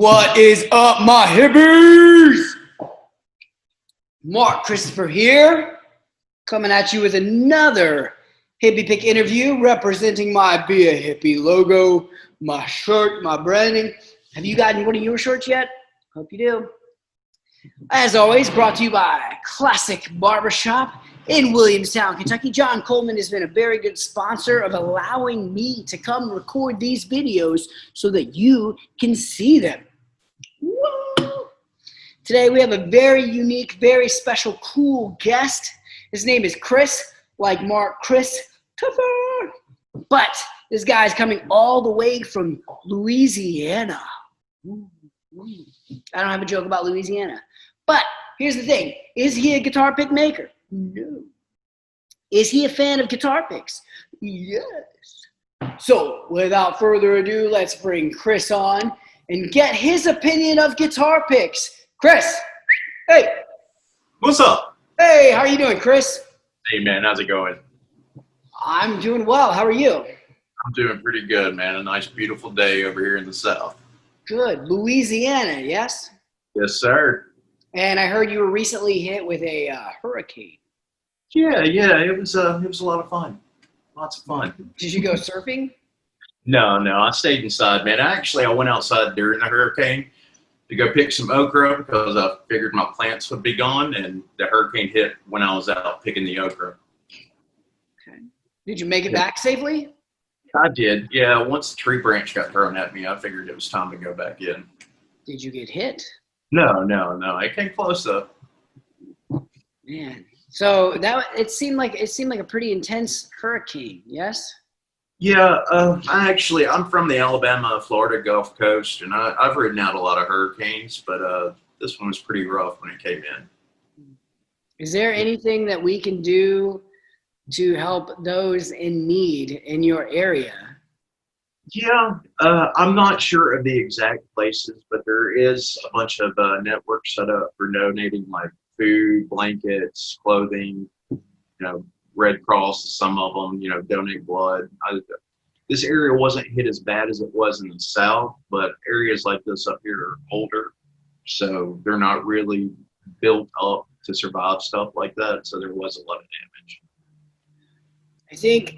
What is up, my hippies? Mark Christopher here, coming at you with another Hippie Pick interview representing my Be a Hippie logo, my shirt, my branding. Have you gotten one of your shirts yet? Hope you do. As always, brought to you by Classic Barbershop in Williamstown, Kentucky. John Coleman has been a very good sponsor of allowing me to come record these videos so that you can see them. Woo! Today we have a very unique, very special, cool guest. His name is Chris, like Mark Christopher. But this guy's coming all the way from Louisiana. I don't have a joke about Louisiana. But here's the thing. Is he a guitar pick maker? No. Is he a fan of guitar picks? Yes. So, without further ado, let's bring Chris on and get his opinion of guitar picks. Chris, hey. What's up? Hey, how are you doing, Chris? Hey, man, how's it going? I'm doing well. How are you? I'm doing pretty good, man. A nice, beautiful day over here in the South. Good. Louisiana, yes? Yes, sir. And I heard you were recently hit with a hurricane. Yeah, it was a lot of fun. Lots of fun. Did you go surfing? No, I stayed inside, man. I went outside during the hurricane to go pick some okra because I figured my plants would be gone, and the hurricane hit when I was out picking the okra. Okay. Did you make it back safely? I did, yeah. Once the tree branch got thrown at me, I figured it was time to go back in. Did you get hit? No. It came close though. Man, so it seemed like a pretty intense hurricane. Yes. Yeah, I'm from the Alabama-Florida Gulf Coast, and I've ridden out a lot of hurricanes, but this one was pretty rough when it came in. Is there anything that we can do to help those in need in your area? Yeah, I'm not sure of the exact places, but there is a bunch of networks set up for donating like food, blankets, clothing, Red Cross, some of them, donate blood. This area wasn't hit as bad as it was in the South, but areas like this up here are older, so they're not really built up to survive stuff like that, so there was a lot of damage. I think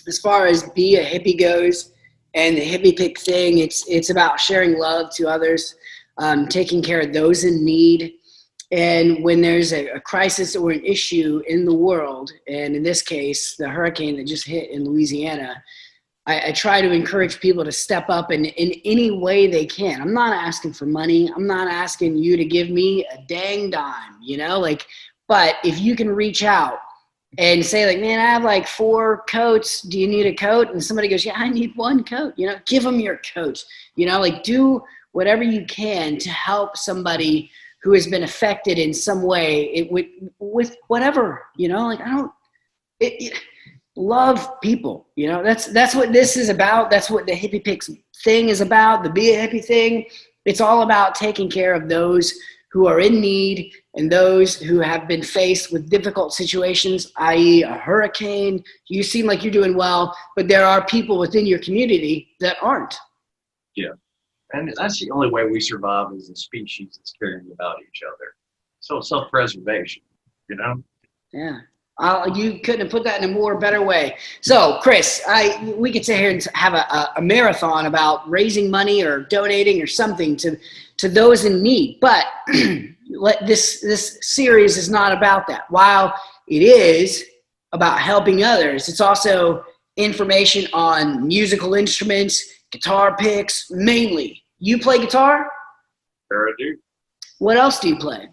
as far as Be a Hippie goes and the Hippie Pick thing, it's about sharing love to others, taking care of those in need. And when there's a crisis or an issue in the world, and in this case, the hurricane that just hit in Louisiana, I try to encourage people to step up in any way they can. I'm not asking for money. I'm not asking you to give me a dang dime, but if you can reach out and say like, man, I have like 4 coats. Do you need a coat? And somebody goes, yeah, I need 1 coat. Give them your coat. Do whatever you can to help somebody who has been affected in some way with whatever, love people, that's what this is about. That's what the Hippie Picks thing is about. The Be a Hippie thing. It's all about taking care of those who are in need and those who have been faced with difficult situations, i.e. a hurricane. You seem like you're doing well, but there are people within your community that aren't. Yeah. And that's the only way we survive as a species, is caring about each other. So it's self-preservation, Yeah. You couldn't have put that in a more better way. So, Chris, we could sit here and have a marathon about raising money or donating or something to those in need. But this series is not about that. While it is about helping others, it's also information on musical instruments, guitar picks, mainly. You play guitar? Sure, I do. What else do you play?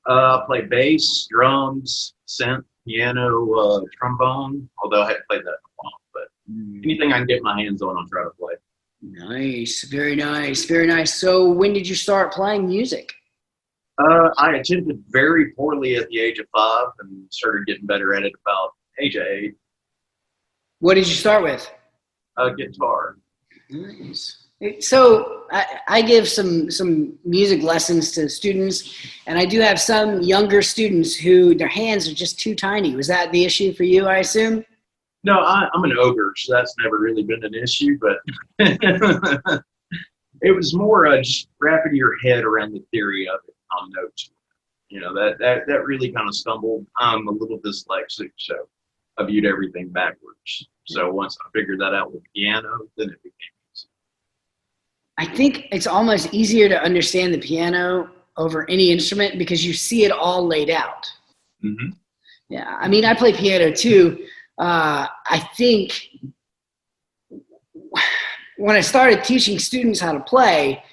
I play bass, drums, synth, piano, trombone, although I haven't played that in a while, but anything I can get my hands on, I'll try to play. Nice. Very nice. Very nice. So when did you start playing music? I attended very poorly at the age of 5 and started getting better at it about age of 8. What did you start with? Guitar. Nice. So I give some music lessons to students, and I do have some younger students who their hands are just too tiny. Was that the issue for you, I assume? No, I'm an ogre, so that's never really been an issue, but It was more just wrapping your head around the theory of it on notes. You know, that really kind of stumbled. I'm a little dyslexic, so I viewed everything backwards. So once I figured that out with piano, then it became easy. I think it's almost easier to understand the piano over any instrument because you see it all laid out. Mm-hmm. Yeah, I mean, I play piano too. I think when I started teaching students how to play,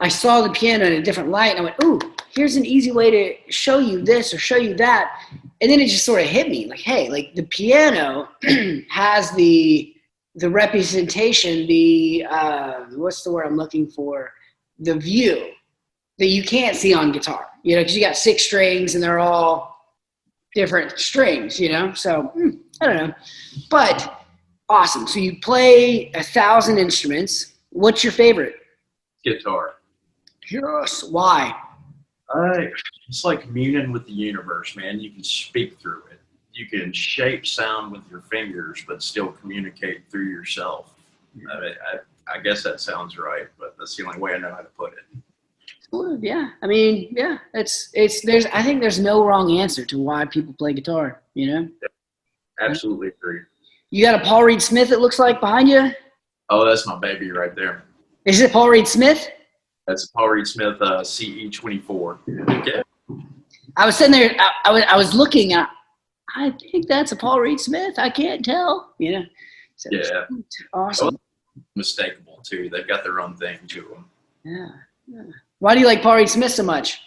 I saw the piano in a different light, and I went, ooh, here's an easy way to show you this or show you that. And then it just sort of hit me, like, hey, like the piano has the representation, what's the word I'm looking for? The view that you can't see on guitar, you know, because you got 6 strings and they're all different strings, you know? So, I don't know. But awesome. So you play 1,000 instruments. What's your favorite? Guitar. Yes. Why? It's like communing with the universe, man. You can speak through it. You can shape sound with your fingers, but still communicate through yourself. I guess that sounds right, but that's the only way I know how to put it. Yeah. I mean, yeah. I think there's no wrong answer to why people play guitar. You know. Absolutely agree. You got a Paul Reed Smith, it looks like, behind you. Oh, that's my baby right there. Is it Paul Reed Smith? That's a Paul Reed Smith CE24. Okay. I was sitting there. I was looking. I think that's a Paul Reed Smith. I can't tell. You know. So Yeah. Awesome. Mistakable too. They've got their own thing to them. Yeah. Why do you like Paul Reed Smith so much?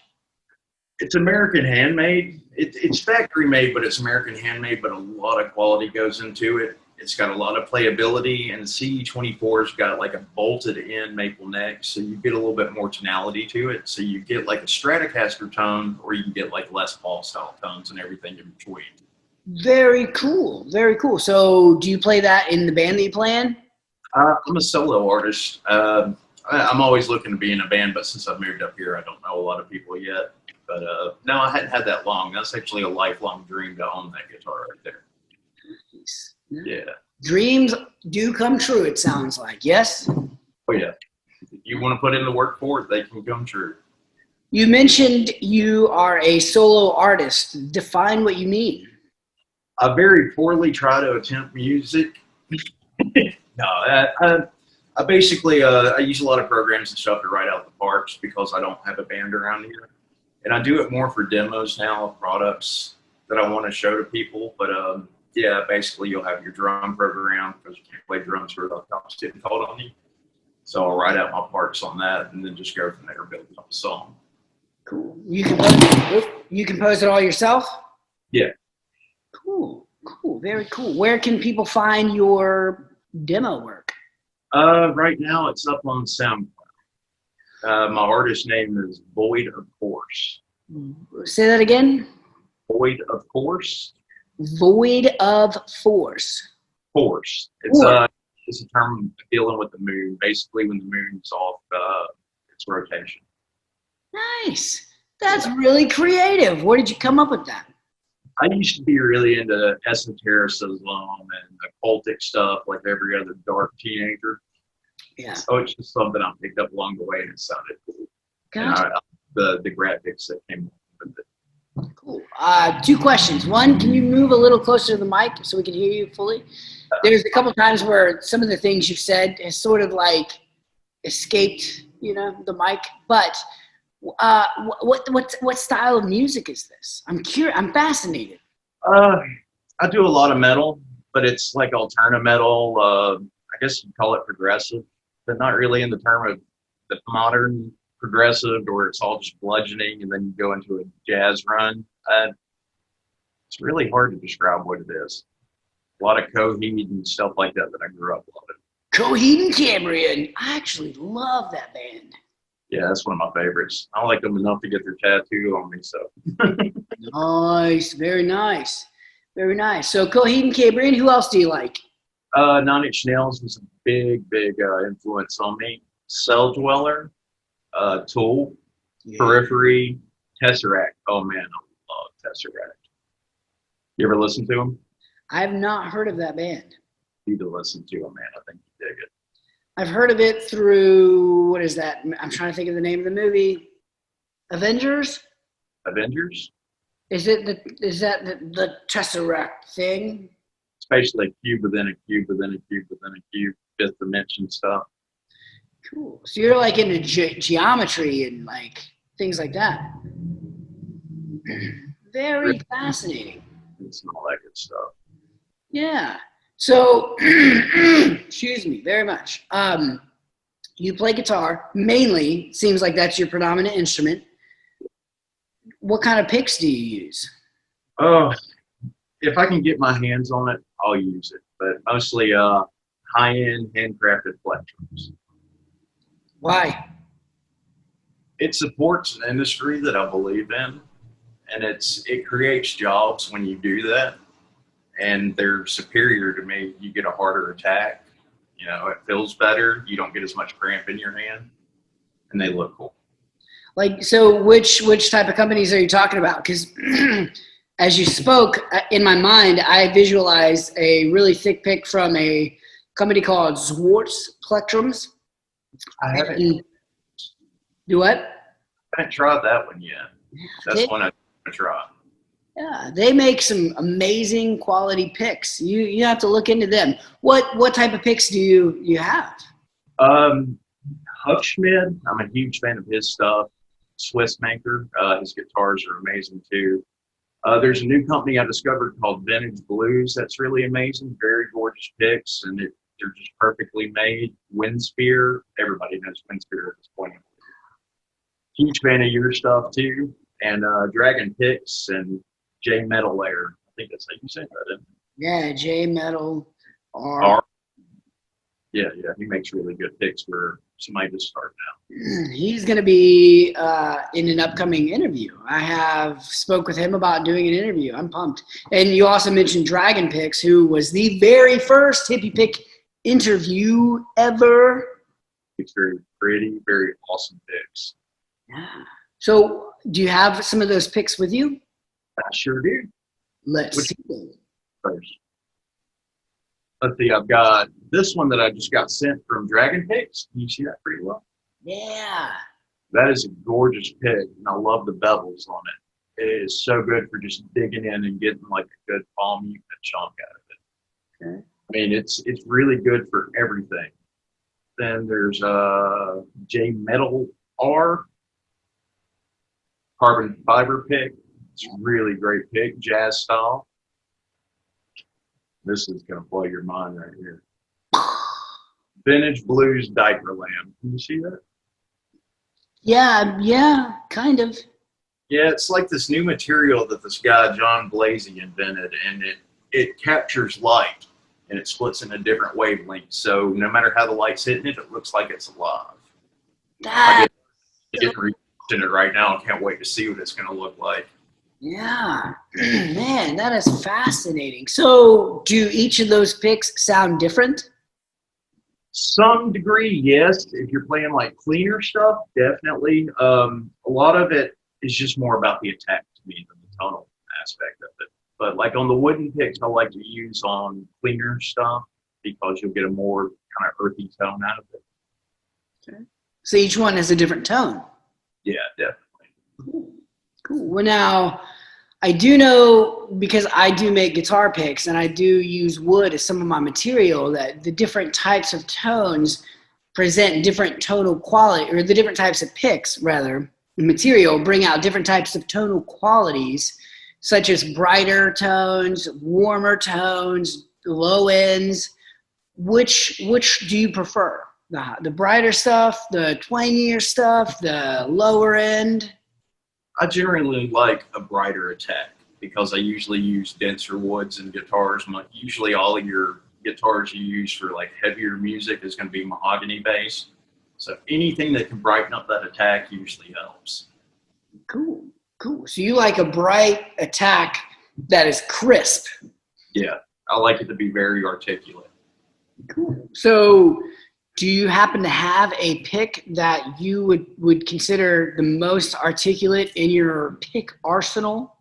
It's American handmade. It's factory made, but it's American handmade. But a lot of quality goes into it. It's got a lot of playability, and the CE24's got like a bolted in maple neck, so you get a little bit more tonality to it. So you get like a Stratocaster tone, or you can get like Les Paul style tones and everything in between. Very cool. Very cool. So do you play that in the band that you play in? I'm a solo artist. I'm always looking to be in a band, but since I've moved up here, I don't know a lot of people yet. But no, I hadn't had that long. That's actually a lifelong dream to own that guitar right there. Nice. Yeah. Dreams do come true, it sounds like. Yes? Oh, yeah. If you want to put in the work for it, they can come true. You mentioned you are a solo artist. Define what you mean. I very poorly try to attempt music. No, I basically I use a lot of programs and stuff to write out the parts because I don't have a band around here. And I do it more for demos now of products that I want to show to people. But yeah, basically you'll have your drum program because you can't play drums without the cops getting called on you. So I'll write out my parts on that and then just go from there, build up a song. Cool. You compose it all yourself? Yeah. Cool. Cool. Very cool. Where can people find your demo work? Right now it's up on SoundCloud. My artist name is Void of Course. Say that again. Void of Course. Void of Force. Force. It's a term dealing with the moon. Basically, when the moon's off its rotation. Nice. That's really creative. Where did you come up with that? I used to be really into esotericism and occultic stuff like every other dark teenager. Yeah. So it's just something I picked up along the way and it sounded cool. Gotcha. And the graphics that came with it. Cool. 2 questions. One, can you move a little closer to the mic so we can hear you fully? There's a couple times where some of the things you've said has sort of like escaped, you know, the mic. But what style of music is this? I'm curious. I'm fascinated. I do a lot of metal, but it's like alternative metal. I guess you'd call it progressive, but not really in the term of the modern progressive, or it's all just bludgeoning and then you go into a jazz run. It's really hard to describe what it is. A lot of Coheed and stuff like that I grew up loving. Coheed and Cambria. I actually love that band. Yeah, that's one of my favorites. I like them enough to get their tattoo on me. So Nice, very nice, very nice. So Coheed and Cambria. Who else do you like? 9 Inch Nails was a big influence on me. Cell Dweller, Tool, Periphery, Tesseract. Oh man, I love Tesseract. You ever listen to them? I have not heard of that band. You need to listen to them, man. I think you dig it. I've heard of it through, what is that? I'm trying to think of the name of the movie. Avengers? Avengers? Is that the Tesseract thing? It's basically a cube within a cube within a cube within a cube, fifth dimension stuff. Cool. So you're like into geometry and like things like that. Very fascinating. It's all that good stuff. Yeah. So, excuse me, very much. You play guitar mainly. Seems like that's your predominant instrument. What kind of picks do you use? Oh, if I can get my hands on it, I'll use it. But mostly high-end handcrafted plectrums. Why? It supports an industry that I believe in, and it creates jobs when you do that. And they're superior to me. You get a harder attack. You know, it feels better. You don't get as much cramp in your hand, and they look cool. Like, so which type of companies are you talking about? Because as you spoke, in my mind, I visualized a really thick pick from a company called Zwart's Plectrums. I haven't. Do what? I haven't tried that one yet. That's one I want to try. Yeah, they make some amazing quality picks. You have to look into them. What type of picks do you have? Huckschmidt, I'm a huge fan of his stuff. Swiss maker, his guitars are amazing too. There's a new company I discovered called Vintage Blues that's really amazing. Very gorgeous picks, and they're just perfectly made. Windspear, everybody knows Windspear at this point. Huge fan of your stuff too, and Dragon Picks and J Metal Air. I think that's how you say that, isn't it? Yeah, J Metal R. Yeah, he makes really good picks for somebody just starting out. He's going to be in an upcoming interview. I have spoke with him about doing an interview. I'm pumped. And you also mentioned Dragon Picks, who was the very first Hippie Pick interview ever. It's very pretty, very awesome picks. Yeah. So do you have some of those picks with you? I sure do. Let's see them. First. Let's see, I've got this one that I just got sent from Dragon Picks. Can you see that pretty well? Yeah. That is a gorgeous pick, and I love the bevels on it. It is so good for just digging in and getting like a good palm you can chunk out of it. Okay. I mean, it's really good for everything. Then there's J Metal R carbon fiber pick. It's a really great pick, jazz style. This is going to blow your mind right here. Vintage Blues Diaper Lamb. Can you see that? Yeah, kind of. Yeah, it's like this new material that this guy, John Blasey, invented, and it captures light, and it splits into different wavelengths. So no matter how the light's hitting it, it looks like it's alive. I get in it right now. I can't wait to see what it's going to look like. Yeah, man, that is fascinating. So do each of those picks sound different? Some degree, yes. If you're playing like cleaner stuff, definitely. A lot of it is just more about the attack to me than the tonal aspect of it. But like on the wooden picks, I like to use on cleaner stuff because you'll get a more kind of earthy tone out of it. Okay. So each one has a different tone. Yeah, definitely. Cool. Well, now I do know, because I do make guitar picks and I do use wood as some of my material, that the different types of tones present different tonal quality, or the different types of picks, rather, material bring out different types of tonal qualities, such as brighter tones, warmer tones, low ends. Which do you prefer? The brighter stuff, the twangier stuff, the lower end? I generally like a brighter attack because I usually use denser woods and guitars. Usually all of your guitars you use for like heavier music is going to be mahogany based. So anything that can brighten up that attack usually helps. Cool. So you like a bright attack that is crisp. Yeah, I like it to be very articulate. Cool. So do you happen to have a pick that you would consider the most articulate in your pick arsenal?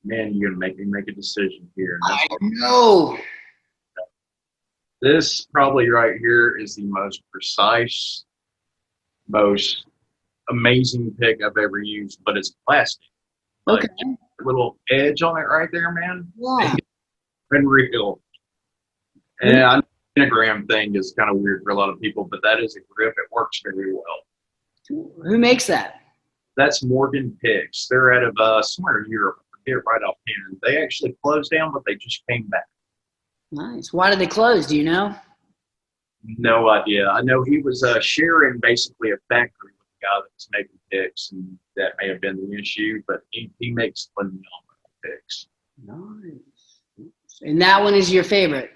Man, you're going to make me make a decision here. I know. This probably right here is the most precise, most amazing pick I've ever used, but it's plastic. Like, Okay. just a little edge on it right there, man. Yeah. Unreal. And I know the pentagram thing is kind of weird for a lot of people, but that is a grip. It works very well. Who makes that? That's Morgan Picks. They're out of somewhere in Europe. I forget right offhand. They actually closed down, but they just came back. Nice. Why did they close? Do you know? No idea. I know he was sharing basically a factory with the guy that was making picks, and that may have been the issue, but he makes phenomenal picks. Nice. And that one is your favorite?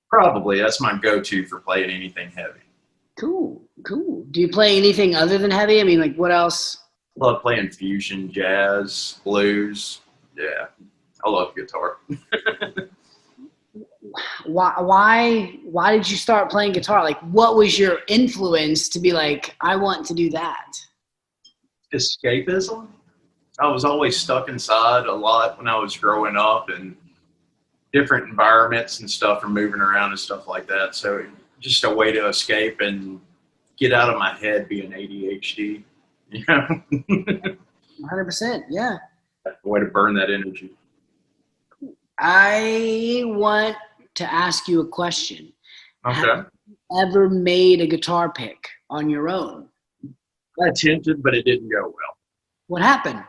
Probably. That's my go-to for playing anything heavy. Cool. Cool. Do you play anything other than heavy? I mean, like, what else? Love playing fusion, jazz, blues. Yeah, I love guitar. Why did you start playing guitar? Like, what was your influence to be like, I want to do that? Escapism. I was always stuck inside a lot when I was growing up, and different environments and stuff, and moving around and stuff like that. So just a way to escape and get out of my head being ADHD. You know, 100%. Yeah. a way to burn that energy. I want to ask you a question. Okay. Have you ever made a guitar pick on your own? I attempted, but it didn't go well. What happened?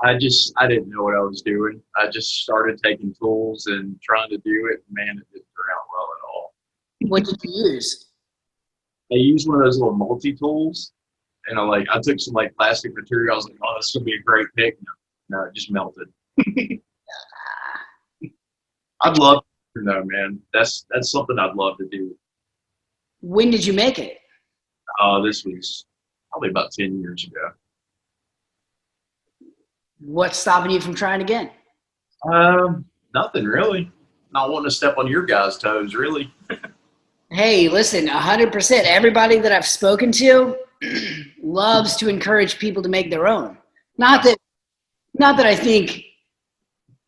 I didn't know what I was doing. I just started taking tools and trying to do it. Man, it didn't turn out well at all. What did you use? I used one of those little multi-tools, and I took some like plastic material. I was like, oh, this is going to be a great pick. No, it just melted. I'd love to know, man. That's something I'd love to do. When did you make it? This was probably about 10 years ago. What's stopping you from trying again? Nothing really. Not wanting to step on your guys' toes, really. Hey, listen, 100%. Everybody that I've spoken to loves to encourage people to make their own. Not that I think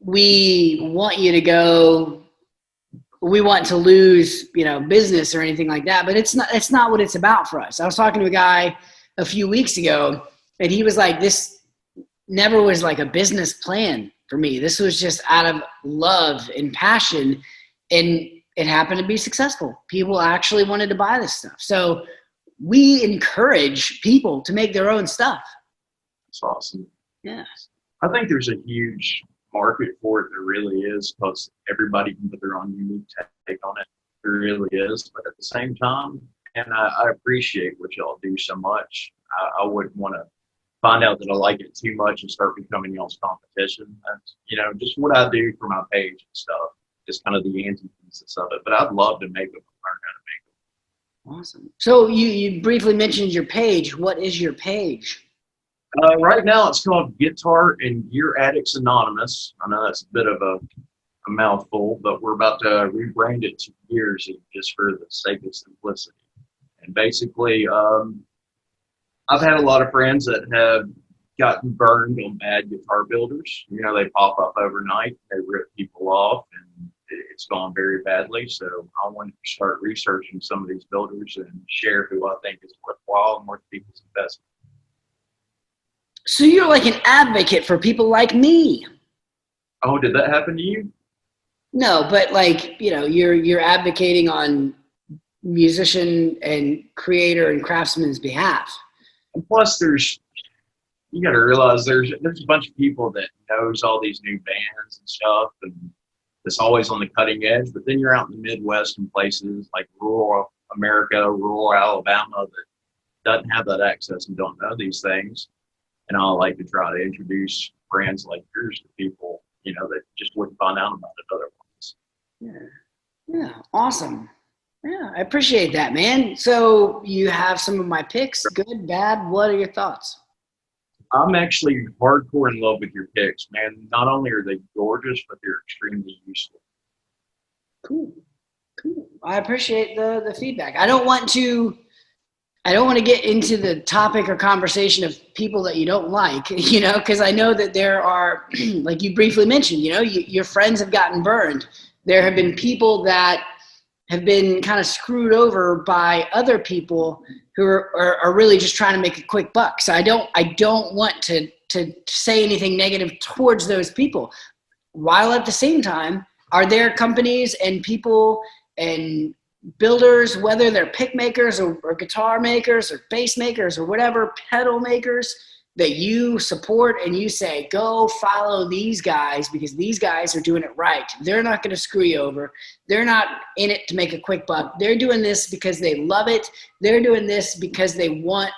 we want you to go, we want to lose, business or anything like that, but it's not what it's about for us. I was talking to a guy a few weeks ago, and he was like, this never was like a business plan for me. This was just out of love and passion, and it happened to be successful. People actually wanted to buy this stuff. So we encourage people to make their own stuff. That's awesome. Yeah. I think there's a huge market for it. There really is, because everybody can put their own unique take on it. There really is. But at the same time, and I appreciate what y'all do so much. I wouldn't want to find out that I like it too much and start becoming y'all's competition. That's, just what I do for my page and stuff is kind of the antithesis of it. But I'd love to make them, learn how to make them. Awesome. So you briefly mentioned your page. What is your page? Right now it's called Guitar and Gear Addicts Anonymous. I know that's a bit of a mouthful, but we're about to rebrand it to Gearsy just for the sake of simplicity. And basically, I've had a lot of friends that have gotten burned on bad guitar builders. They pop up overnight, they rip people off, and it's gone very badly. So I wanted to start researching some of these builders and share who I think is worthwhile and worth people's investment. So you're like an advocate for people like me. Oh, did that happen to you? No, but you're advocating on musician and creator and craftsman's behalf. And plus, you got to realize there's a bunch of people that knows all these new bands and stuff, and it's always on the cutting edge. But then you're out in the Midwest and places like rural America, rural Alabama that doesn't have that access and don't know these things. And I like to try to introduce brands like yours to people, that just wouldn't find out about it otherwise. Yeah, awesome. Yeah, I appreciate that, man. So you have some of my picks, good, bad. What are your thoughts? I'm actually hardcore in love with your picks, man. Not only are they gorgeous, but they're extremely useful. Cool. I appreciate the feedback. I don't want to get into the topic or conversation of people that you don't like, because I know that there are, like you briefly mentioned, your friends have gotten burned. There have been people that have been kind of screwed over by other people who are really just trying to make a quick buck. So I don't want to say anything negative towards those people, while at the same time, are there companies and people and builders, whether they're pick makers or guitar makers or bass makers or whatever, pedal makers, that you support and you say, go follow these guys because these guys are doing it right. They're not going to screw you over. They're not in it to make a quick buck. They're doing this because they love it. They're doing this because they want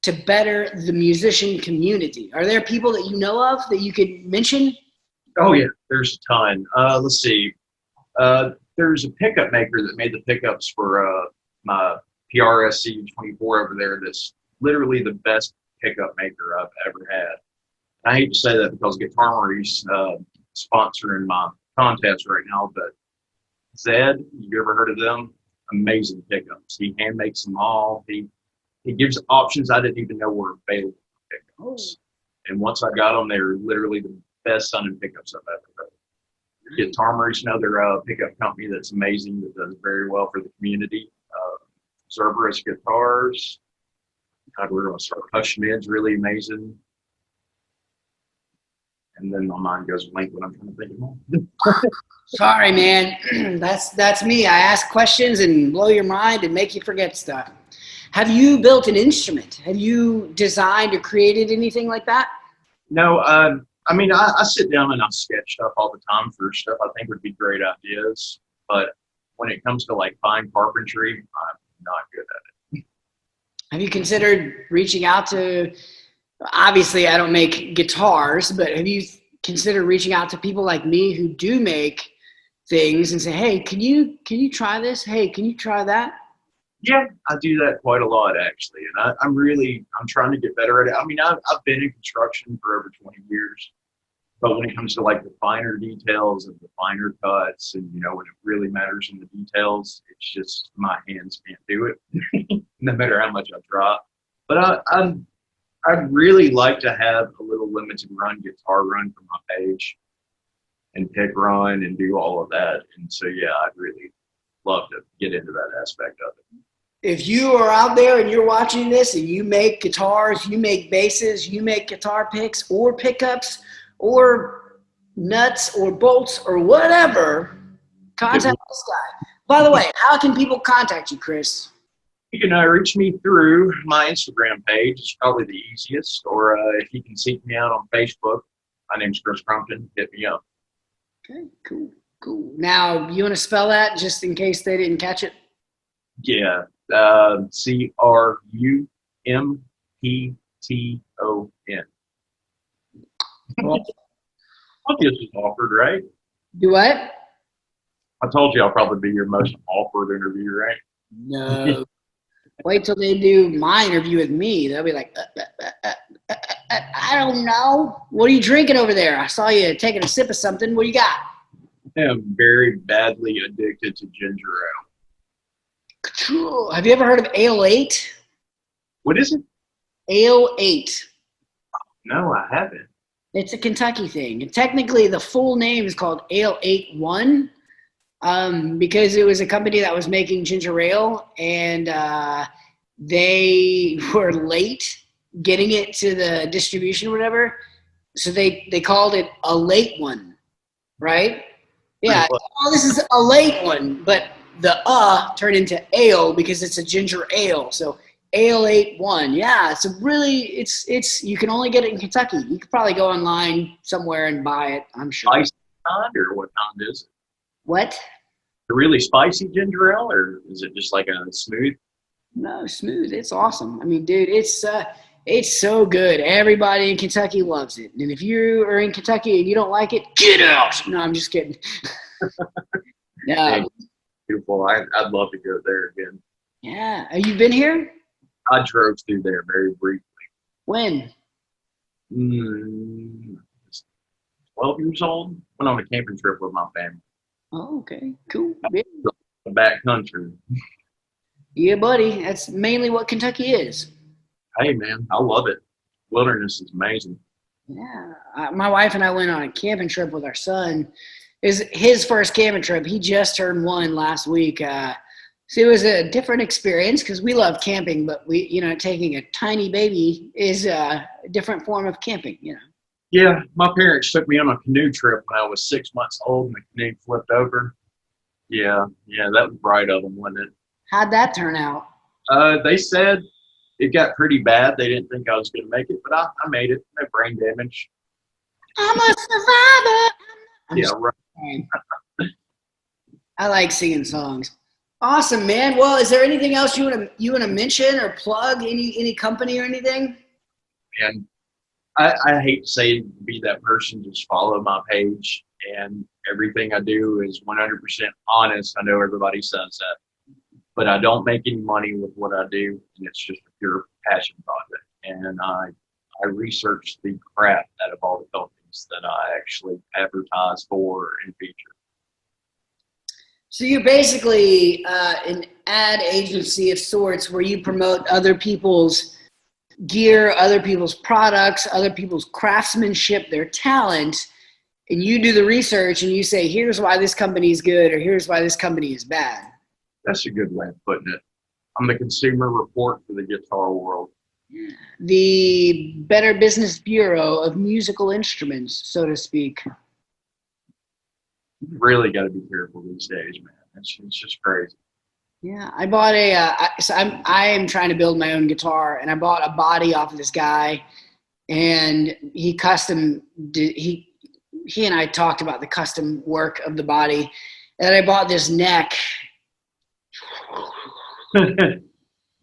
to better the musician community. Are there people that you know of that you could mention? Oh yeah, there's a ton. Let's see. There's a pickup maker that made the pickups for my PRSC 24 over there. That's literally the best pickup maker I've ever had. I hate to say that because Guitar Marie's sponsoring my contest right now, but Zed, you ever heard of them? Amazing pickups. He hand makes them all. He gives options I didn't even know were available for pickups. And once I got them, they were literally the best sounding pickups I've ever heard. Guitar Marie's another pickup company that's amazing, that does very well for the community. Cerberus Guitars. God, we're going to start. Hush Mid's really amazing. And then my mind goes blank when I'm trying to think of more. Sorry, man. That's me. I ask questions and blow your mind and make you forget stuff. Have you built an instrument? Have you designed or created anything like that? No, I mean, I sit down and I sketch stuff all the time for stuff I think would be great ideas. But when it comes to like fine carpentry, I'm not good at it. Have you considered reaching out to, obviously I don't make guitars, but have you considered reaching out to people like me who do make things and say, hey, can you try this? Hey, can you try that? Yeah, I do that quite a lot actually. And I'm trying to get better at it. I mean, I've been in construction for over 20 years, but when it comes to like the finer details and the finer cuts and, when it really matters in the details, it's just my hands can't do it no matter how much I try. But I'd really like to have a little limited run guitar run for my page and pick run and do all of that. And so, yeah, I'd really love to get into that aspect of it. If you are out there and you're watching this and you make guitars, you make basses, you make guitar picks or pickups or nuts or bolts or whatever, contact this guy. By the way, how can people contact you, Chris? You can reach me through my Instagram page. It's probably the easiest. Or if you can seek me out on Facebook, my name's Chris Crumpton. Hit me up. Okay, cool. Now, you want to spell that just in case they didn't catch it? Yeah. CRUMPTON. Well, This is awkward, right? do what? I told you I'll probably be your most awkward interview, right? No. Wait till they do my interview with me. They'll be like, I don't know. What are you drinking over there? I saw you taking a sip of something. What do you got? I am very badly addicted to ginger ale. Have you ever heard of Ale 8? What is it? Ale 8. No, I haven't. It's a Kentucky thing. And technically, the full name is called Ale 8-1 because it was a company that was making ginger ale, and they were late getting it to the distribution or whatever. So they called it a late one, right? Yeah, oh, this is a late one, but the turned into ale because it's a ginger ale. So Ale 8-1. Yeah, it's it's you can only get it in Kentucky. You could probably go online somewhere and buy it, I'm sure. Spicy kind, or what kind is it? What? A really spicy ginger ale, or is it just like a smooth? No, smooth. It's awesome. I mean, dude, it's so good. Everybody in Kentucky loves it. And if you are in Kentucky and you don't like it, get out. No, I'm just kidding. No. Hey, beautiful. I'd love to go there again. Yeah. Have you been here? I drove through there very briefly. When? 12 years old. Went on a camping trip with my family. Oh, okay. Cool. Yeah. The back country. Yeah, buddy. That's mainly what Kentucky is. Hey, man, I love it. Wilderness is amazing. Yeah. My wife and I went on a camping trip with our son, is his first camping trip. He just turned 1 last week. So it was a different experience because we love camping, but taking a tiny baby is a different form of camping, Yeah, my parents took me on a canoe trip when I was 6 months old, and the canoe flipped over. Yeah, that was right of them, wasn't it? How'd that turn out? They said it got pretty bad. They didn't think I was going to make it, but I made it. No brain damage. I'm a survivor. Yeah, right. I like singing songs. Awesome, man. Well, is there anything else you want to mention or plug? Any company or anything? And I hate to say be that person, just follow my page, and everything I do is 100% honest. I know everybody says that, but I don't make any money with what I do, and it's just a pure passion project. And I research the crap out of all the companies that I actually advertise for and feature. So you're basically an ad agency of sorts where you promote other people's gear, other people's products, other people's craftsmanship, their talent, and you do the research and you say, here's why this company is good or here's why this company is bad. That's a good way of putting it. I'm the consumer report for the guitar world. The Better Business Bureau of musical instruments, so to speak. You really got to be careful these days, man. It's just crazy. Yeah, I bought I am trying to build my own guitar, and I bought a body off of this guy, and he and I talked about the custom work of the body, and I bought this neck. It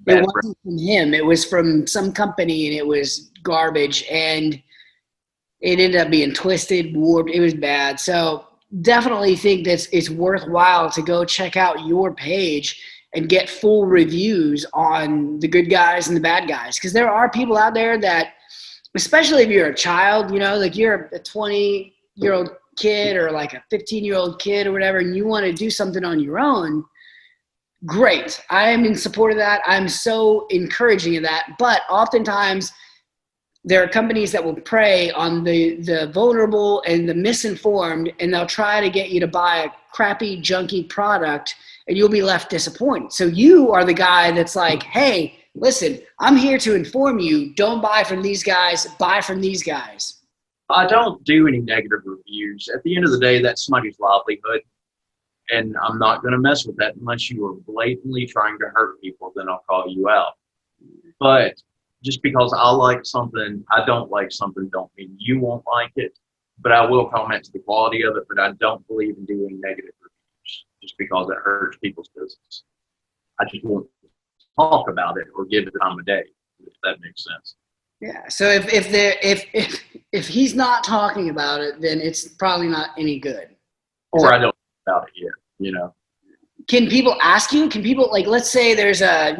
wasn't from him. It was from some company, and it was garbage, and it ended up being twisted, warped. It was bad. So definitely think that it's worthwhile to go check out your page and get full reviews on the good guys and the bad guys. Because there are people out there that, especially if you're a child, like you're a 20-year-old kid or like a 15-year-old kid or whatever, and you want to do something on your own, great. I am in support of that. I'm so encouraging of that. But oftentimes there are companies that will prey on the vulnerable and the misinformed, and they'll try to get you to buy a crappy, junky product, and you'll be left disappointed. So you are the guy that's like, hey, listen, I'm here to inform you. Don't buy from these guys. Buy from these guys. I don't do any negative reviews. At the end of the day, that's somebody's livelihood, and I'm not going to mess with that unless you are blatantly trying to hurt people. Then I'll call you out. But just because I like something, I don't like something, don't mean you won't like it. But I will comment to the quality of it, but I don't believe in doing negative reviews just because it hurts people's business. I just won't talk about it or give it the time of day, if that makes sense. Yeah. So if he's not talking about it, then it's probably not any good. Or I don't know about it yet, Can people ask you? Can people, like, let's say there's a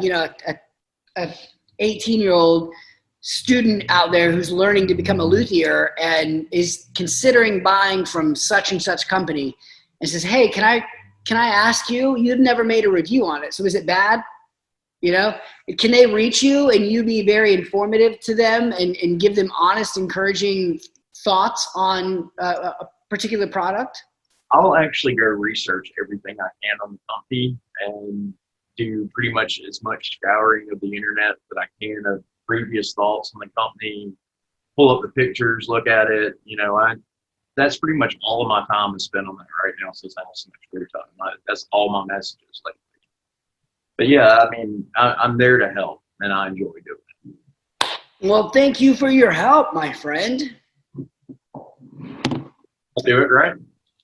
18-year-old student out there who's learning to become a luthier and is considering buying from such and such company and says, hey, can I ask you? You've never made a review on it, so is it bad? Can they reach you and you be very informative to them and give them honest, encouraging thoughts on a particular product? I'll actually go research everything I can on the company and do pretty much as much scouring of the internet that I can of previous thoughts on the company, pull up the pictures, look at it. That's pretty much all of my time is spent on that right now since I have so much free time. That's all my messages lately. But yeah, I mean, I'm there to help, and I enjoy doing it. Well, thank you for your help, my friend. I'll do it, right?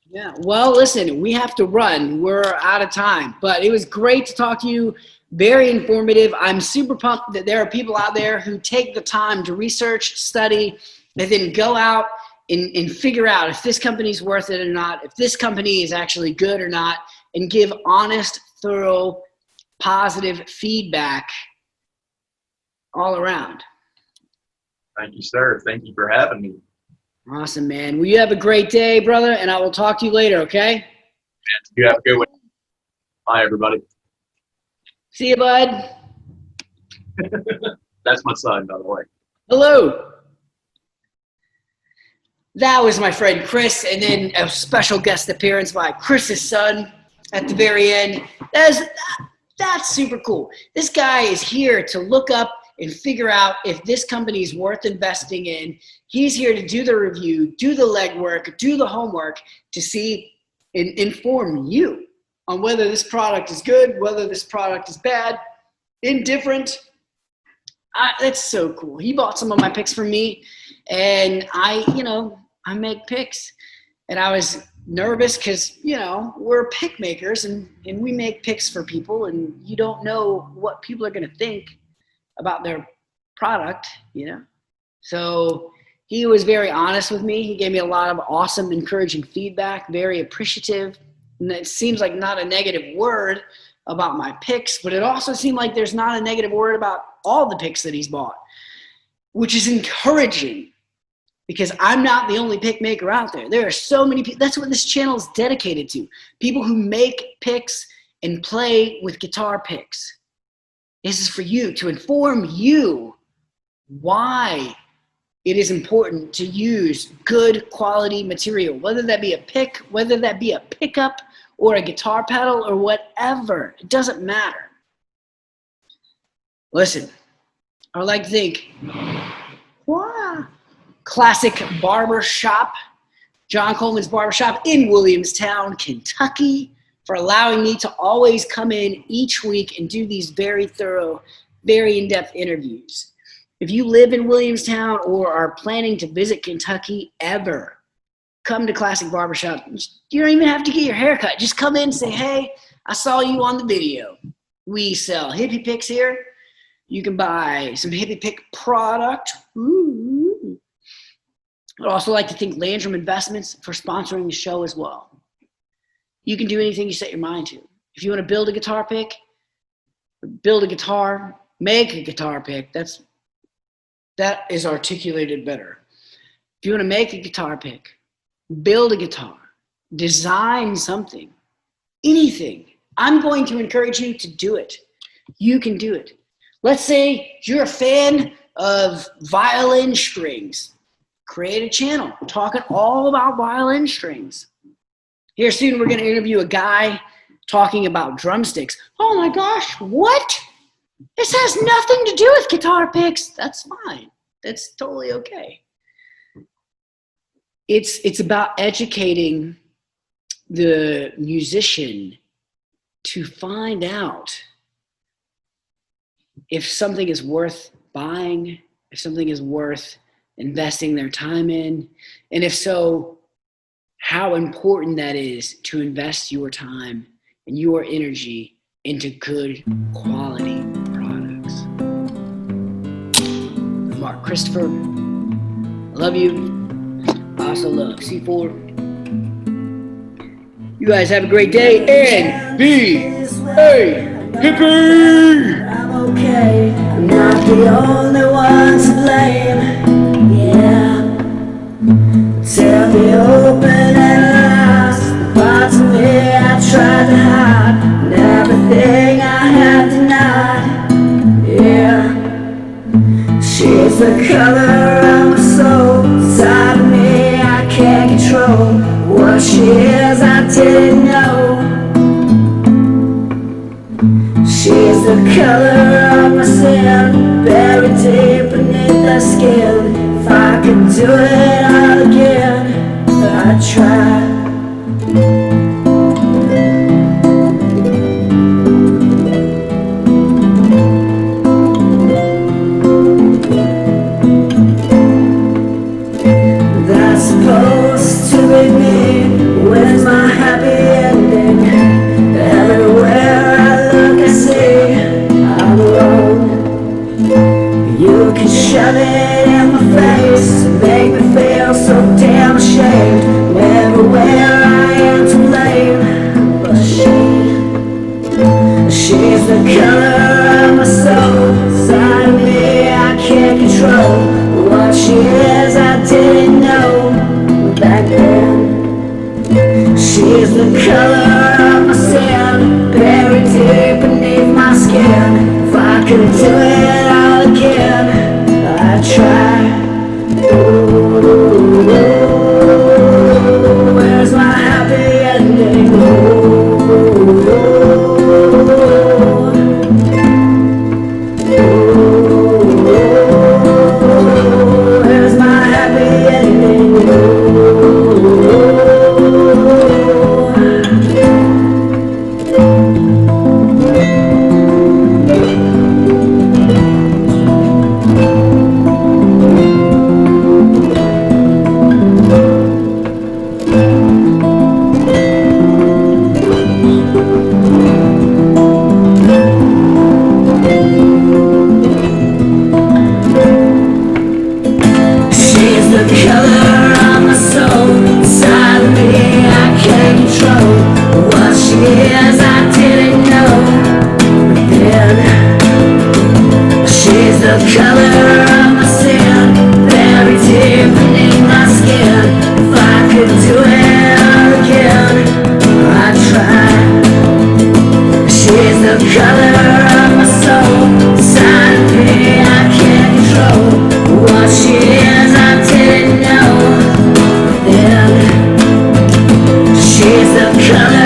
Yeah. Well, listen, we have to run. We're out of time, but it was great to talk to you. Very informative. I'm super pumped that there are people out there who take the time to research, study, and then go out and figure out if this company's worth it or not, if this company is actually good or not, and give honest, thorough, positive feedback all around. Thank you, sir. Thank you for having me. Awesome, man. Well, you have a great day, brother, and I will talk to you later, okay? You have a good one. Bye, everybody. See you, bud. That's my son, by the way. Hello. that was my friend Chris, and then a special guest appearance by Chris's son at the very end. That's super cool. This guy is here to look up and figure out if this company is worth investing in. He's here to do the review, do the legwork, do the homework to see and inform you on whether this product is good, whether this product is bad, indifferent. That's so cool. He bought some of my picks for me, and I make picks, and I was nervous because, we're pick makers and we make picks for people, and you don't know what people are going to think about their product, So he was very honest with me. He gave me a lot of awesome, encouraging feedback, very appreciative. And it seems like not a negative word about my picks, but it also seemed like there's not a negative word about all the picks that he's bought, which is encouraging because I'm not the only pick maker out there. There are so many people. That's what this channel is dedicated to. People who make picks and play with guitar picks. This is for you, to inform you why it is important to use good quality material, whether that be a pick, whether that be a pickup or a guitar pedal or whatever. It doesn't matter. Listen, I would like to thank Classic Barber Shop, John Coleman's Barbershop in Williamstown, Kentucky, for allowing me to always come in each week and do these very thorough, very in-depth interviews. If you live in Williamstown or are planning to visit Kentucky ever, come to Classic Barbershop. You don't even have to get your hair cut. Just come in and say, hey, I saw you on the video. We sell Hippie Picks here. You can buy some Hippie Pick product. Ooh. I'd also like to thank Landrum Investments for sponsoring the show as well. You can do anything you set your mind to. If you want to build a guitar pick, build a guitar, make a guitar pick, that is articulated better. If you want to make a guitar pick, build a guitar, design something, anything, I'm going to encourage you to do it. You can do it. Let's say you're a fan of violin strings. Create a channel talking all about violin strings. Here soon, we're going to interview a guy talking about drumsticks. Oh my gosh, what? This has nothing to do with guitar picks. That's fine. That's totally okay. It's about educating the musician to find out if something is worth buying, if something is worth investing their time in, and if so, how important that is to invest your time and your energy into good quality products. I'm Mark Christopher. I love you. I also love C4. You guys have a great day and be a hippie! I'm okay. I'm not the only one to blame. Yeah. Tear me open and lost the parts of me I tried to hide, and everything I had denied. Yeah. She's the color of my soul. Inside of me I can't control. What she is I didn't know. She's the color of my sin, buried deep beneath the skin. If I could do it all again, I'd try. That's supposed to be me. Where's my happy ending? Everywhere I look I see I'm alone. You can shove it in my face, make me feel so damn ashamed. Everywhere I am to blame, but she's the color of my soul. Inside of me I can't control. What she is I didn't know back then. She's the color of my sin, buried deep beneath my skin. If I could do it all again, I'd try. Ooh, ooh, ooh. Come